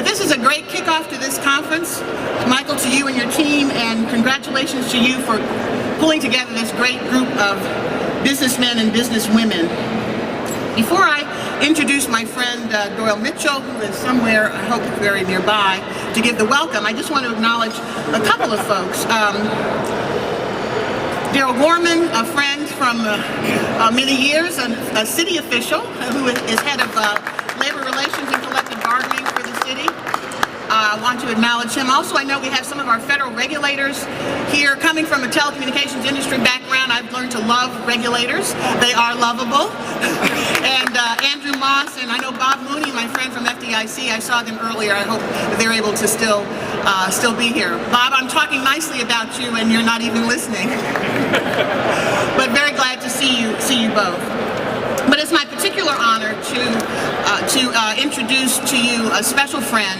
But this is a great kickoff to this conference. Michael, to you and your team, and congratulations to you for pulling together this great group of businessmen and businesswomen. Before I introduce my friend Doyle Mitchell, who is somewhere, I hope very nearby, to give the welcome, I just want to acknowledge a couple of folks. Daryl Gorman, a friend from many years, a city official who is head of labor relations and collective bargaining for the city. I want to acknowledge him. Also, I know we have some of our federal regulators here. Coming from a telecommunications industry background, I've learned to love regulators. They are lovable. And Andrew Moss, and I know Bob Mooney, my friend from FDIC. I saw them earlier. I hope they're able to still be here. Bob, I'm talking nicely about you, and you're not even listening. But very glad to see you both. But it's my particular honor to introduce to you a special friend,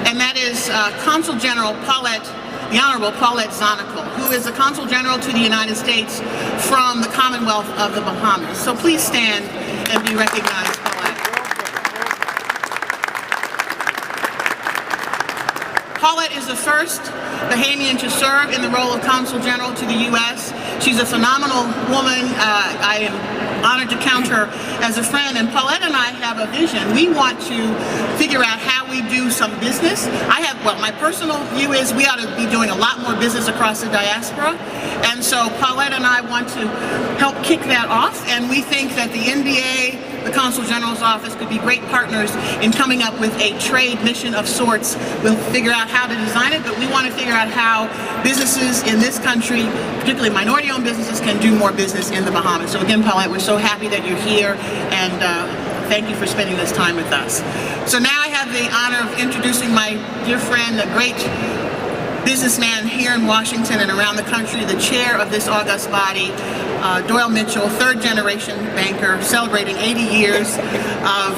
and that is Consul General the Honorable Paulette Zonical, who is the Consul General to the United States from the Commonwealth of the Bahamas. So please stand and be recognized, Paulette. Paulette is the first Bahamian to serve in the role of Consul General to the U.S. She's a phenomenal woman. I am honored to count her as a friend, and Paulette and I have a vision. We want to figure out how we do some business. My personal view is we ought to be doing a lot more business across the diaspora, and so Paulette and I want to help kick that off, and we think that the NBA, the Consul General's office, could be great partners in coming up with a trade mission of sorts. We'll figure out how to design it, but we want to figure out how businesses in this country, particularly minority-owned businesses, can do more business in the Bahamas. So again, Paulette, we're so happy that you're here, and thank you for spending this time with us. So now I have the honor of introducing my dear friend, a great businessman here in Washington and around the country, the chair of this august body, Doyle Mitchell, third-generation banker, celebrating 80 years of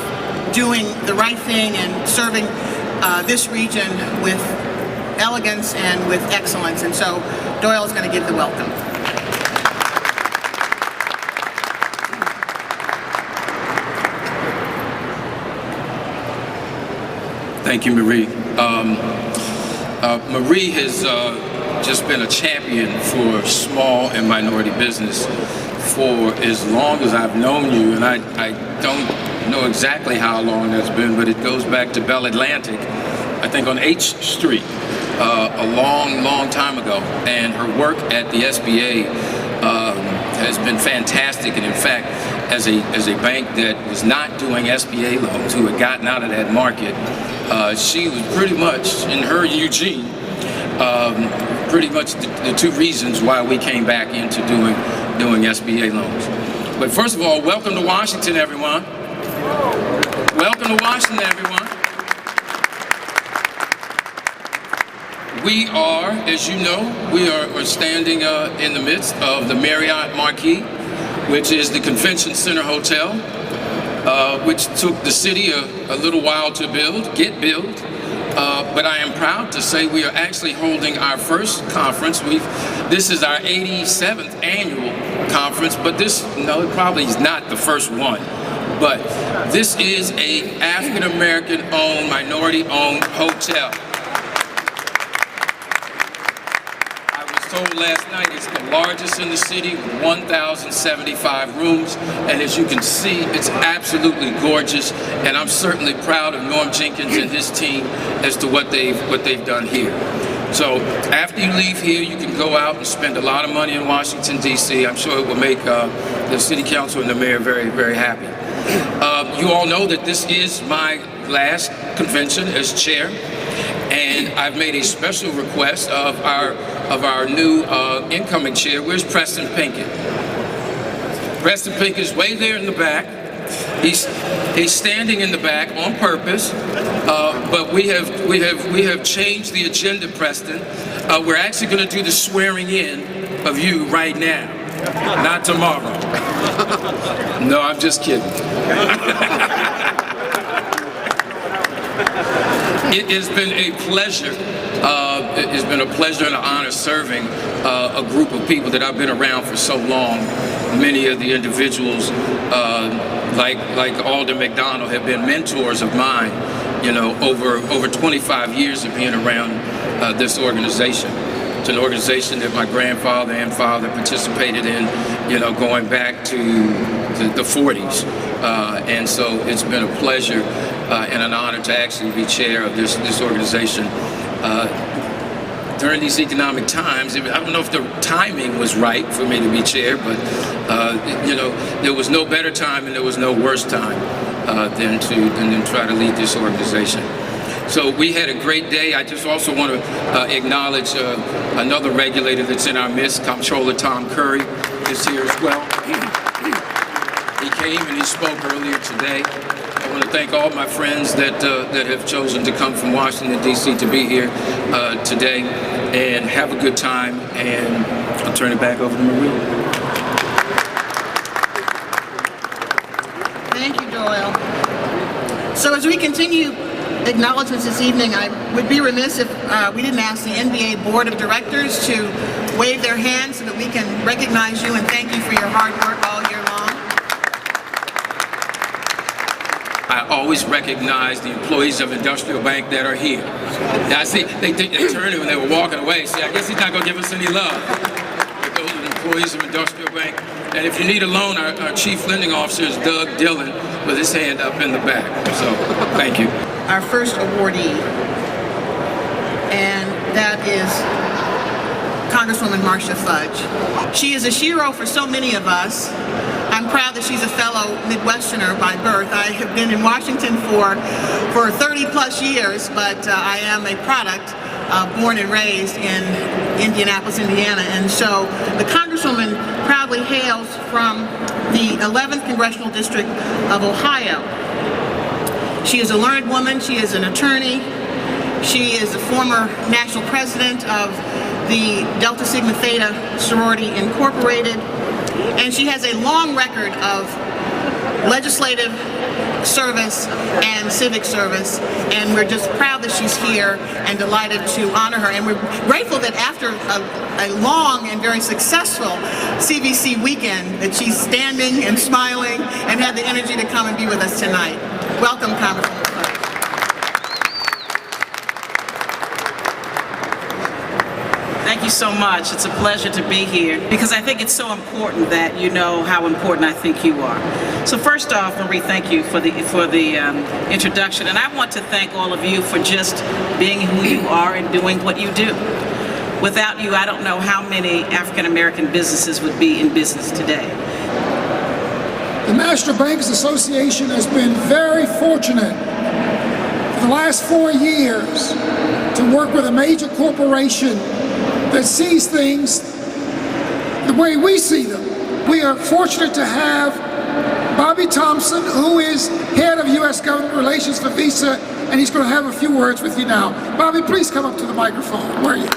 doing the right thing and serving this region with elegance and with excellence. And so Doyle is going to give the welcome. Thank you, Marie. Marie has just been a champion for small and minority business for as long as I've known you, and I don't know exactly how long that's been, but it goes back to Bell Atlantic, I think on H Street, a long time ago. And her work at the SBA has been fantastic, and in fact, as a bank that was not doing SBA loans, who had gotten out of that market, she was pretty much, in her Eugene, pretty much the two reasons why we came back into doing SBA loans. But first of all, welcome to Washington, everyone. Welcome to Washington, everyone. We are, as you know, we're standing in the midst of the Marriott Marquis, which is the Convention Center Hotel, which took the city a little while to get built. But I am proud to say we are actually holding our first conference. This is our 87th annual conference, but it probably is not the first one. But this is a African-American owned, minority-owned hotel. Told last night it's the largest in the city with 1,075 rooms, and as you can see, it's absolutely gorgeous, and I'm certainly proud of Norm Jenkins and his team as to what they've done here. So after you leave here, you can go out and spend a lot of money in Washington, D.C. I'm sure it will make the city council and the mayor very, very happy. You all know that this is my last convention as chair, and I've made a special request of our new incoming chair. Where's Preston Pinkett? Preston Pinkett is way there in the back. He's standing in the back on purpose, but we have changed the agenda, Preston. We're actually going to do the swearing in of you right now, not tomorrow. No, I'm just kidding. It has been a pleasure. It has been a pleasure and an honor serving a group of people that I've been around for so long. Many of the individuals like Alden McDonald, have been mentors of mine, you know, over 25 years of being around this organization. It's an organization that my grandfather and father participated in, you know, going back to the 40s. And so it's been a pleasure and an honor to actually be chair of this organization. During these economic times, I don't know if the timing was right for me to be chair, but you know, there was no better time and there was no worse time than to try to lead this organization. So we had a great day. I just also want to acknowledge another regulator that's in our midst. Comptroller Tom Curry is here as well. He came and he spoke earlier today. I want to thank all my friends that have chosen to come from Washington, D.C. to be here today, and have a good time. And I'll turn it back over to Marie. Thank you, Doyle. So as we continue acknowledgements this evening, I would be remiss if we didn't ask the NBA Board of Directors to wave their hands so that we can recognize you and thank you for your hard work all year long. I always recognize the employees of Industrial Bank that are here. Now, I see they turned when they were walking away. See, I guess he's not going to give us any love. But those are the employees of Industrial Bank. And if you need a loan, our Chief Lending Officer is Doug Dillon with his hand up in the back. So, thank you. Our first awardee, and that is Congresswoman Marcia Fudge. She is a hero for so many of us. I'm proud that she's a fellow Midwesterner by birth. I have been in Washington for 30 plus years, but I am a product born and raised in Indianapolis, Indiana. And so the Congresswoman proudly hails from the 11th Congressional District of Ohio. She is a learned woman. She is an attorney. She is a former national president of the Delta Sigma Theta Sorority Incorporated. And she has a long record of legislative service and civic service, and we're just proud that she's here and delighted to honor her. And we're grateful that after a long and very successful CBC weekend that she's standing and smiling and had the energy to come and be with us tonight. Welcome, Congresswoman. Thank you so much. It's a pleasure to be here because I think it's so important that you know how important I think you are. So first off, Marie, thank you for the introduction, and I want to thank all of you for just being who you are and doing what you do. Without you, I don't know how many African American businesses would be in business today. The National Bankers Association has been very fortunate for the last 4 years to work with a major corporation that sees things the way we see them. We are fortunate to have Bobby Thompson, who is head of U.S. Government Relations for Visa, and he's going to have a few words with you now. Bobby, please come up to the microphone. Where are you?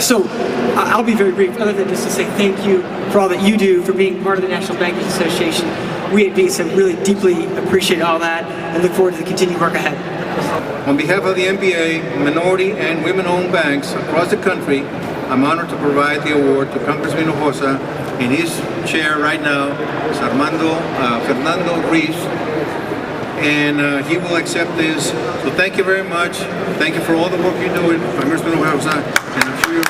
So I'll be very brief, other than just to say thank you for all that you do, for being part of the National Bankers Association. We at Visa really deeply appreciate all that and look forward to the continued work ahead. On behalf of the NBA, minority and women-owned banks across the country, I'm honored to provide the award to Congressman Hinojosa. In his chair right now is Fernando Ruiz, and he will accept this. So thank you very much. Thank you for all the work you're doing, Congressman Hinojosa, and I'm sure you'll